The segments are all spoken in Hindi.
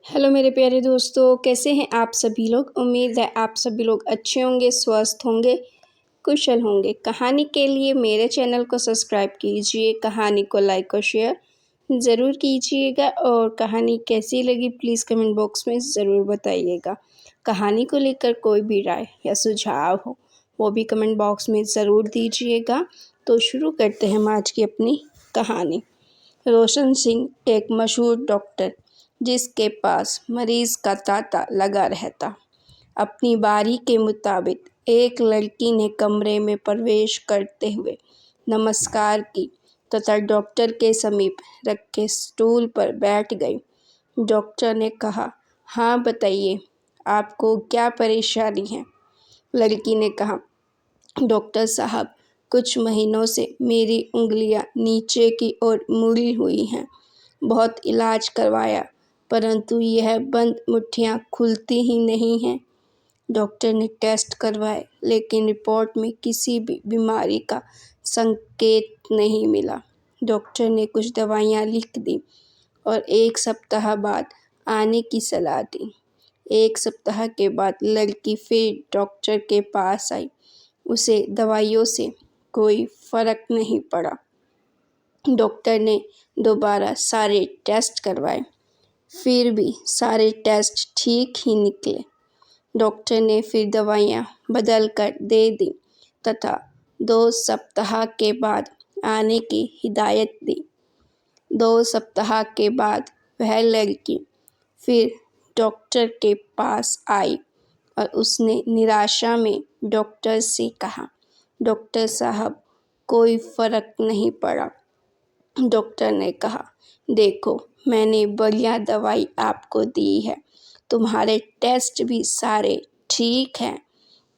हेलो मेरे प्यारे दोस्तों, कैसे हैं आप सभी लोग। उम्मीद है आप सभी लोग अच्छे होंगे, स्वस्थ होंगे, कुशल होंगे। कहानी के लिए मेरे चैनल को सब्सक्राइब कीजिए, कहानी को लाइक और शेयर ज़रूर कीजिएगा और कहानी कैसी लगी प्लीज़ कमेंट बॉक्स में ज़रूर बताइएगा। कहानी को लेकर कोई भी राय या सुझाव हो वो भी कमेंट बॉक्स में ज़रूर दीजिएगा। तो शुरू करते हैं हम आज की अपनी कहानी। रोशन सिंह एक मशहूर डॉक्टर जिसके पास मरीज का तांता लगा रहता। अपनी बारी के मुताबिक एक लड़की ने कमरे में प्रवेश करते हुए नमस्कार की तथा डॉक्टर के समीप रखे स्टूल पर बैठ गई। डॉक्टर ने कहा, हाँ बताइए, आपको क्या परेशानी है। लड़की ने कहा, डॉक्टर साहब, कुछ महीनों से मेरी उंगलियां नीचे की ओर मुड़ी हुई हैं। बहुत इलाज करवाया परंतु यह बंद मुट्ठियां खुलती ही नहीं हैं। डॉक्टर ने टेस्ट करवाए लेकिन रिपोर्ट में किसी भी बीमारी का संकेत नहीं मिला। डॉक्टर ने कुछ दवाइयां लिख दी और 1 सप्ताह बाद आने की सलाह दी। 1 सप्ताह के बाद लड़की फिर डॉक्टर के पास आई। उसे दवाइयों से कोई फर्क नहीं पड़ा। डॉक्टर ने दोबारा सारे टेस्ट करवाए, फिर भी सारे टेस्ट ठीक ही निकले। डॉक्टर ने फिर दवाइयाँ बदल कर दे दी तथा 2 सप्ताह के बाद आने की हिदायत दी। 2 सप्ताह के बाद वह लड़की फिर डॉक्टर के पास आई और उसने निराशा में डॉक्टर से कहा, डॉक्टर साहब, कोई फ़र्क नहीं पड़ा। डॉक्टर ने कहा, देखो, मैंने बढ़िया दवाई आपको दी है, तुम्हारे टेस्ट भी सारे ठीक हैं,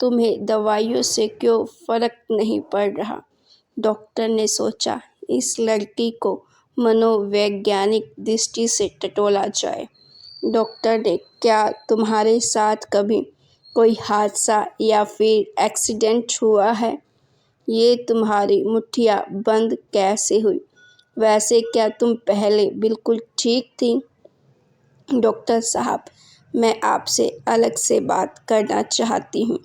तुम्हें दवाइयों से क्यों फ़र्क नहीं पड़ रहा। डॉक्टर ने सोचा इस लड़की को मनोवैज्ञानिक दृष्टि से टटोला जाए। डॉक्टर ने, क्या तुम्हारे साथ कभी कोई हादसा या फिर एक्सीडेंट हुआ है। ये तुम्हारी मुट्ठियाँ बंद कैसे हुई। वैसे क्या तुम पहले बिल्कुल ठीक थी। डॉक्टर साहब, मैं आपसे अलग से बात करना चाहती हूँ,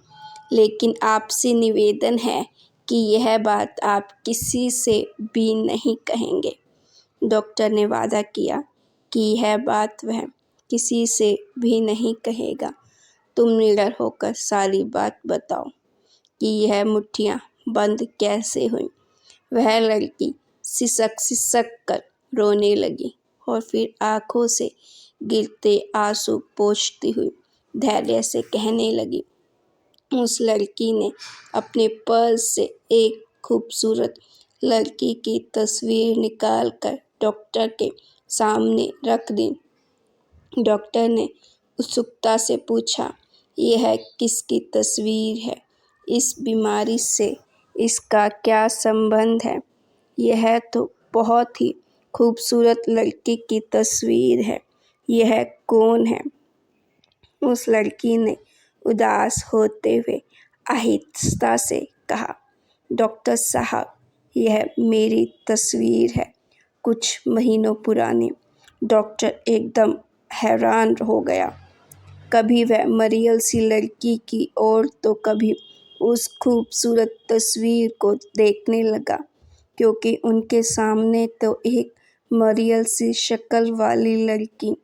लेकिन आपसे निवेदन है कि यह बात आप किसी से भी नहीं कहेंगे। डॉक्टर ने वादा किया कि यह बात वह किसी से भी नहीं कहेगा। तुम निडर होकर सारी बात बताओ कि यह मुट्ठियाँ बंद कैसे हुई। वह लड़की सिसक कर रोने लगी और फिर आंखों से गिरते आंसू पोंछती हुई धैर्य से कहने लगी। उस लड़की ने अपने पर्स से एक खूबसूरत लड़की की तस्वीर निकालकर डॉक्टर के सामने रख दी। डॉक्टर ने उत्सुकता से पूछा, यह किसकी तस्वीर है। इस बीमारी से इसका क्या संबंध है। यह तो बहुत ही खूबसूरत लड़की की तस्वीर है। यह कौन है। उस लड़की ने उदास होते हुए आहिस्ता से कहा, डॉक्टर साहब, यह मेरी तस्वीर है, कुछ महीनों पुरानी। डॉक्टर एकदम हैरान हो गया। कभी वह मरियल सी लड़की की और तो कभी उस खूबसूरत तस्वीर को देखने लगा, क्योंकि उनके सामने तो एक मरियल सी शक्ल वाली लड़की,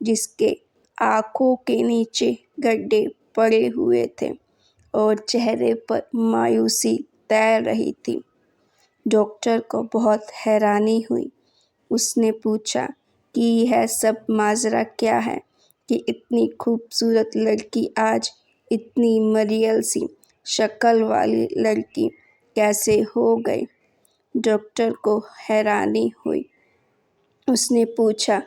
जिसके आँखों के नीचे गड्ढे पड़े हुए थे और चेहरे पर मायूसी तैर रही थी। डॉक्टर को बहुत हैरानी हुई। उसने पूछा कि यह सब माजरा क्या है कि इतनी खूबसूरत लड़की आज इतनी मरियल सी शक्ल वाली लड़की कैसे हो गई। डॉक्टर को हैरानी हुई। उसने पूछा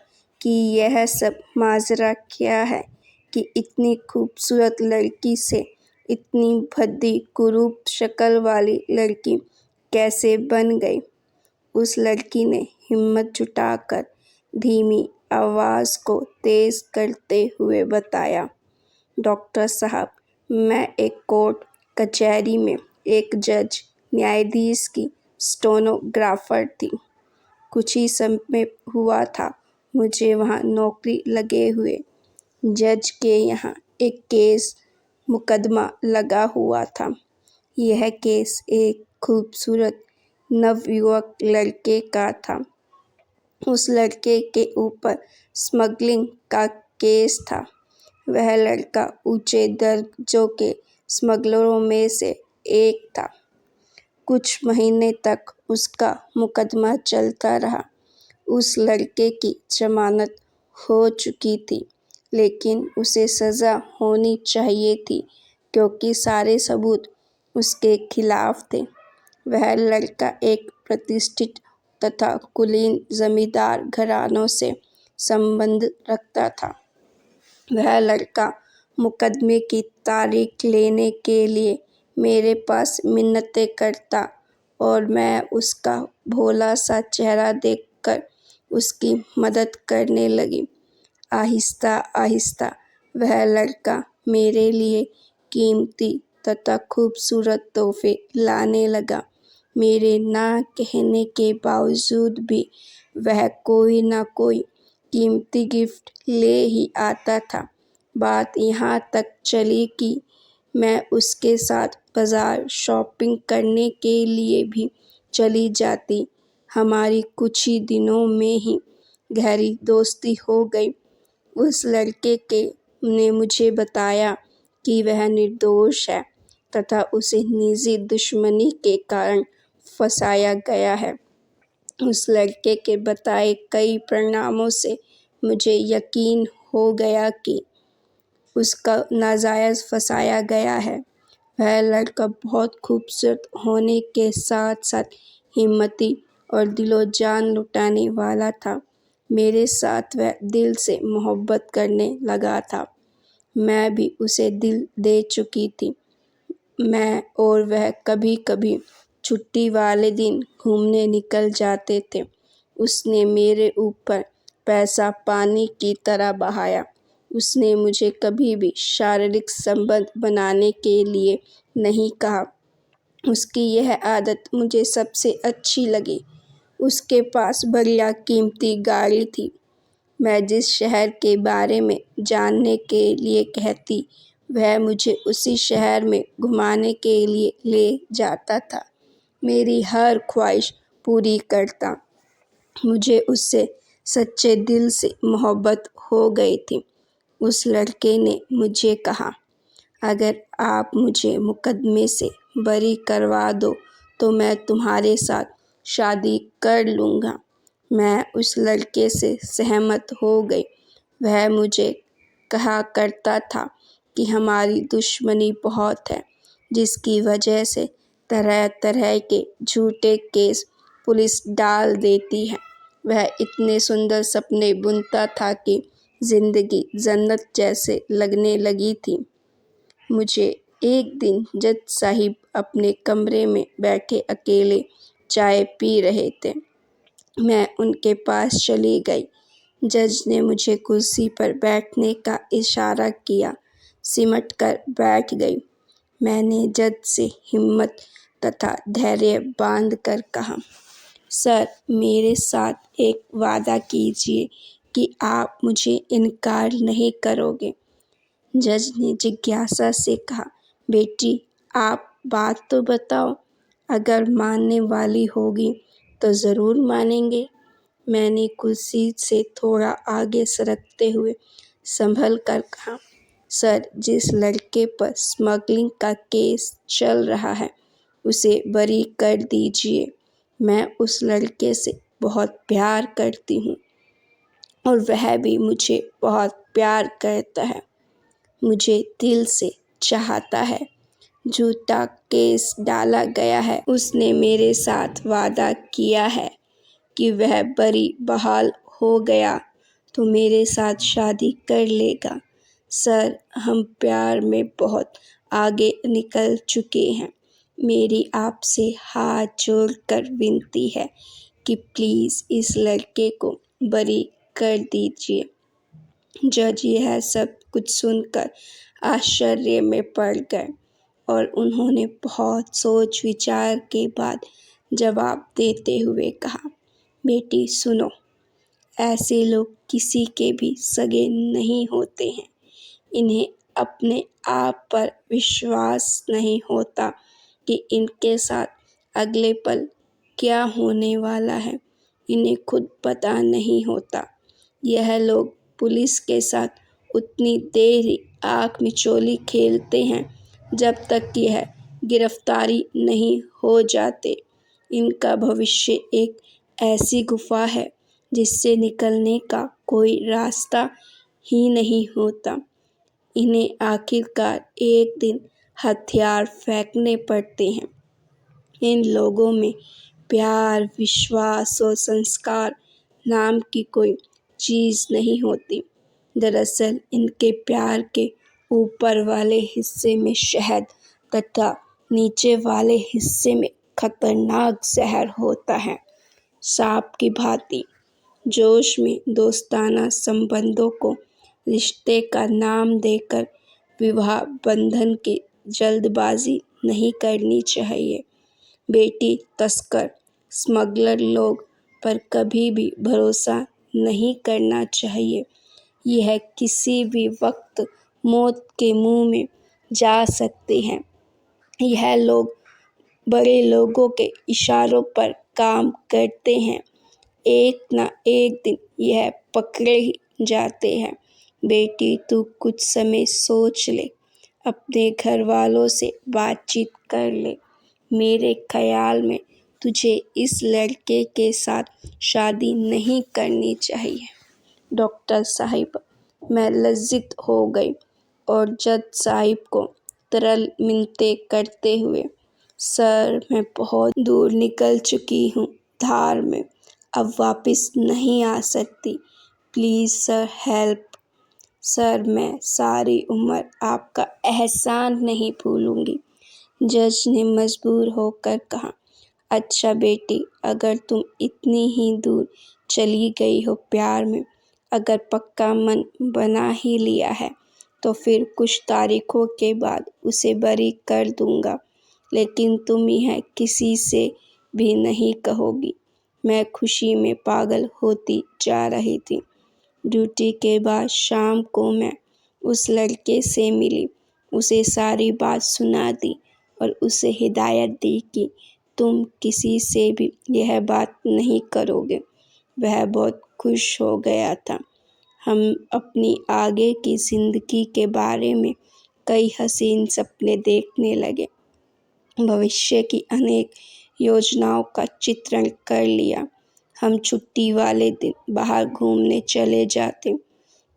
कि यह सब माजरा क्या है कि इतनी खूबसूरत लड़की से इतनी भद्दी कुरूप शक्ल वाली लड़की कैसे बन गई। उस लड़की ने हिम्मत जुटाकर धीमी आवाज़ को तेज़ करते हुए बताया, डॉक्टर साहब, मैं एक कोर्ट कचहरी में एक जज न्यायाधीश की स्टेनोग्राफर थी। कुछ ही समय हुआ था मुझे वहाँ नौकरी लगे हुए। जज के यहाँ एक केस मुकदमा लगा हुआ था। यह केस एक खूबसूरत नवयुवक लड़के का था। उस लड़के के ऊपर स्मगलिंग का केस था। वह लड़का ऊंचे दर्जों के स्मगलरों में से एक था। कुछ महीने तक उसका मुकदमा चलता रहा। उस लड़के की जमानत हो चुकी थी, लेकिन उसे सज़ा होनी चाहिए थी क्योंकि सारे सबूत उसके खिलाफ थे। वह लड़का एक प्रतिष्ठित तथा कुलीन जमींदार घरानों से संबंध रखता था। वह लड़का मुकदमे की तारीख लेने के लिए मेरे पास मिन्नतें करता और मैं उसका भोला सा चेहरा देखकर उसकी मदद करने लगी। आहिस्ता आहिस्ता वह लड़का मेरे लिए कीमती तथा खूबसूरत तोहफे लाने लगा। मेरे ना कहने के बावजूद भी वह कोई ना कोई कीमती गिफ्ट ले ही आता था। बात यहाँ तक चली कि मैं उसके साथ बाजार शॉपिंग करने के लिए भी चली जाती। हमारी कुछ ही दिनों में ही गहरी दोस्ती हो गई। उस लड़के ने मुझे बताया कि वह निर्दोष है तथा उसे निजी दुश्मनी के कारण फंसाया गया है। उस लड़के के बताए कई परिणामों से मुझे यकीन हो गया कि उसका नाजायज़ फंसाया गया है। वह लड़का बहुत खूबसूरत होने के साथ साथ हिम्मती और दिलो जान लुटाने वाला था। मेरे साथ वह दिल से मोहब्बत करने लगा था। मैं भी उसे दिल दे चुकी थी। मैं और वह कभी कभी छुट्टी वाले दिन घूमने निकल जाते थे। उसने मेरे ऊपर पैसा पानी की तरह बहाया। उसने मुझे कभी भी शारीरिक संबंध बनाने के लिए नहीं कहा। उसकी यह आदत मुझे सबसे अच्छी लगी। उसके पास बढ़िया कीमती गाड़ी थी। मैं जिस शहर के बारे में जानने के लिए कहती, वह मुझे उसी शहर में घुमाने के लिए ले जाता था। मेरी हर ख्वाहिश पूरी करता। मुझे उससे सच्चे दिल से मोहब्बत हो गई थी। उस लड़के ने मुझे कहा, अगर आप मुझे मुकदमे से बरी करवा दो तो मैं तुम्हारे साथ शादी कर लूँगा। मैं उस लड़के से सहमत हो गई। वह मुझे कहा करता था कि हमारी दुश्मनी बहुत है, जिसकी वजह से तरह तरह के झूठे केस पुलिस डाल देती है। वह इतने सुंदर सपने बुनता था कि ज़िंदगी जन्नत जैसे लगने लगी थी। मुझे एक दिन जज साहिब अपने कमरे में बैठे अकेले चाय पी रहे थे। मैं उनके पास चली गई। जज ने मुझे कुर्सी पर बैठने का इशारा किया। सिमट कर बैठ गई। मैंने जज से हिम्मत तथा धैर्य बांध कर कहा, सर, मेरे साथ एक वादा कीजिए कि आप मुझे इनकार नहीं करोगे। जज ने जिज्ञासा से कहा, बेटी, आप बात तो बताओ। अगर मानने वाली होगी तो ज़रूर मानेंगे। मैंने कुर्सी से थोड़ा आगे सरकते हुए संभल कर कहा, सर, जिस लड़के पर स्मगलिंग का केस चल रहा है उसे बरी कर दीजिए। मैं उस लड़के से बहुत प्यार करती हूँ और वह भी मुझे बहुत प्यार करता है, मुझे दिल से चाहता है। झूठा केस डाला गया है। उसने मेरे साथ वादा किया है कि वह बरी बहाल हो गया तो मेरे साथ शादी कर लेगा। सर, हम प्यार में बहुत आगे निकल चुके हैं। मेरी आपसे हाथ जोड़कर विनती है कि प्लीज़ इस लड़के को बरी कर दीजिए। जज यह सब कुछ सुनकर आश्चर्य में पड़ गए और उन्होंने बहुत सोच विचार के बाद जवाब देते हुए कहा, बेटी सुनो, ऐसे लोग किसी के भी सगे नहीं होते हैं। इन्हें अपने आप पर विश्वास नहीं होता कि इनके साथ अगले पल क्या होने वाला है। इन्हें खुद पता नहीं होता। यह लोग पुलिस के साथ उतनी देर ही आँख मिचौली खेलते हैं जब तक यह गिरफ्तारी नहीं हो जाते। इनका भविष्य एक ऐसी गुफा है जिससे निकलने का कोई रास्ता ही नहीं होता। इन्हें आखिरकार एक दिन हथियार फेंकने पड़ते हैं। इन लोगों में प्यार, विश्वास और संस्कार नाम की कोई चीज़ नहीं होती। दरअसल इनके प्यार के ऊपर वाले हिस्से में शहद तथा नीचे वाले हिस्से में खतरनाक जहर होता है। सांप की भांति जोश में दोस्ताना संबंधों को रिश्ते का नाम देकर विवाह बंधन की जल्दबाजी नहीं करनी चाहिए। बेटी, तस्कर, स्मगलर लोग पर कभी भी भरोसा नहीं करना चाहिए। यह किसी भी वक्त मौत के मुंह में जा सकते हैं। यह लोग बड़े लोगों के इशारों पर काम करते हैं। एक ना एक दिन यह पकड़े ही जाते हैं। बेटी, तू कुछ समय सोच ले, अपने घर वालों से बातचीत कर ले। मेरे ख्याल में तुझे इस लड़के के साथ शादी नहीं करनी चाहिए। डॉक्टर साहिब, मैं लज्जित हो गई और जज साहिब को तरल मिन्नतें करते हुए, सर, मैं बहुत दूर निकल चुकी हूँ धार में, अब वापस नहीं आ सकती। Please sir, help. सर, मैं सारी उम्र आपका एहसान नहीं भूलूंगी। जज ने मजबूर होकर कहा, अच्छा बेटी, अगर तुम इतनी ही दूर चली गई हो प्यार में, अगर पक्का मन बना ही लिया है, तो फिर कुछ तारीखों के बाद उसे बरी कर दूंगा। लेकिन तुम यह किसी से भी नहीं कहोगी। मैं खुशी में पागल होती जा रही थी। ड्यूटी के बाद शाम को मैं उस लड़के से मिली, उसे सारी बात सुना दी और उसे हिदायत दी कि तुम किसी से भी यह बात नहीं करोगे। वह बहुत खुश हो गया था। हम अपनी आगे की ज़िंदगी के बारे में कई हसीन सपने देखने लगे। भविष्य की अनेक योजनाओं का चित्रण कर लिया। हम छुट्टी वाले दिन बाहर घूमने चले जाते।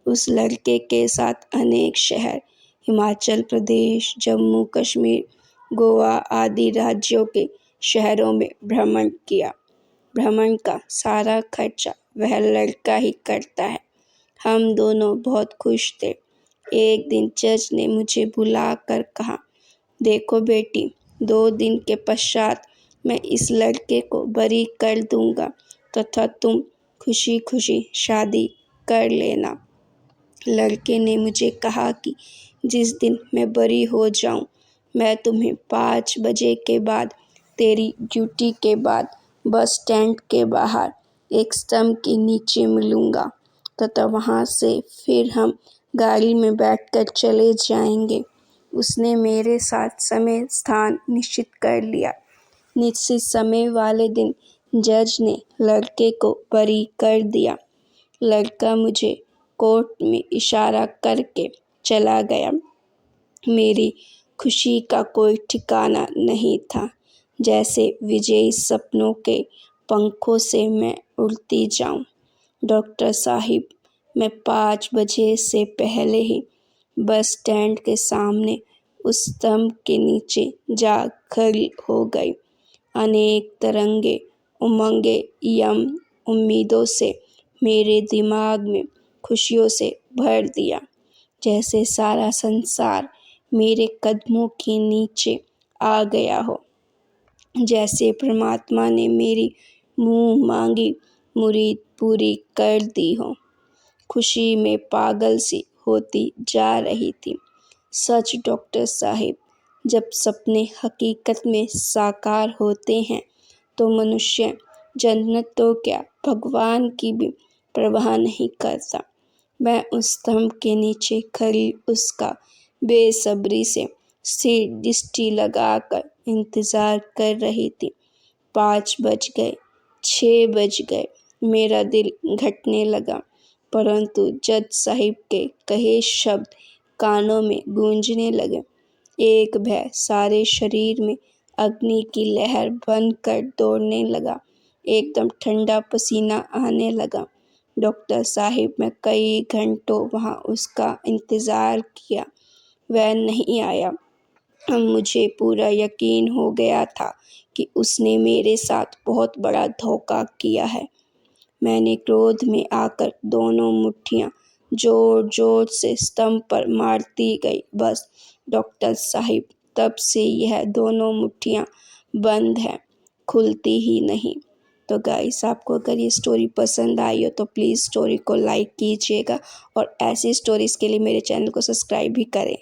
उस लड़के के साथ अनेक शहर, हिमाचल प्रदेश, जम्मू कश्मीर, गोवा आदि राज्यों के शहरों में भ्रमण किया। भ्रमण का सारा खर्चा वह लड़का ही करता है। हम दोनों बहुत खुश थे। एक दिन जज ने मुझे बुलाकर कहा, देखो बेटी, 2 दिन के पश्चात मैं इस लड़के को बरी कर दूंगा तथा तुम खुशी खुशी शादी कर लेना। लड़के ने मुझे कहा कि जिस दिन मैं बरी हो जाऊं, मैं तुम्हें 5 बजे के बाद तेरी ड्यूटी के बाद बस स्टैंड के बाहर एक स्तंभ के नीचे मिलूंगा तथा वहां से फिर हम गाड़ी में बैठकर चले जाएंगे। उसने मेरे साथ समय स्थान निश्चित कर लिया। निश्चित समय वाले दिन जज ने लड़के को बरी कर दिया। लड़का मुझे कोर्ट में इशारा करके चला गया। मेरी खुशी का कोई ठिकाना नहीं था। जैसे विजयी सपनों के पंखों से मैं उड़ती जाऊं। डॉक्टर साहिब, मैं 5 बजे से पहले ही बस स्टैंड के सामने उस स्तंभ के नीचे जा खड़ी हो गई। अनेक तरंगे, उमंगे, यम उम्मीदों से मेरे दिमाग में खुशियों से भर दिया। जैसे सारा संसार मेरे कदमों के नीचे आ गया हो। जैसे परमात्मा ने मेरी मुंह मांगी मुरीद पूरी कर दी हो। खुशी में पागल सी होती जा रही थी। सच डॉक्टर साहिब, जब सपने हकीकत में साकार होते हैं तो मनुष्य जन्नत तो क्या, भगवान की भी परवाह नहीं करता। मैं उस स्तंभ के नीचे खड़ी उसका बेसब्री से सिर दृष्टि लगाकर इंतज़ार कर रही थी। 5 बज गए, 6 बज गए, मेरा दिल घटने लगा, परंतु जज साहिब के कहे शब्द कानों में गूंजने लगे। एक भय सारे शरीर में अग्नि की लहर बनकर दौड़ने लगा। एकदम ठंडा पसीना आने लगा। डॉक्टर साहिब मैं कई घंटों वहाँ उसका इंतज़ार किया, वह नहीं आया। अब मुझे पूरा यकीन हो गया था कि उसने मेरे साथ बहुत बड़ा धोखा किया है। मैंने क्रोध में आकर दोनों मुट्ठियाँ जोर जोर से स्तंभ पर मारती गई। बस डॉक्टर साहिब, तब से यह दोनों मुट्ठियाँ बंद हैं, खुलती ही नहीं। तो गाइस, आपको अगर ये स्टोरी पसंद आई हो तो प्लीज़ स्टोरी को लाइक कीजिएगा और ऐसी स्टोरीज़ के लिए मेरे चैनल को सब्सक्राइब भी करें।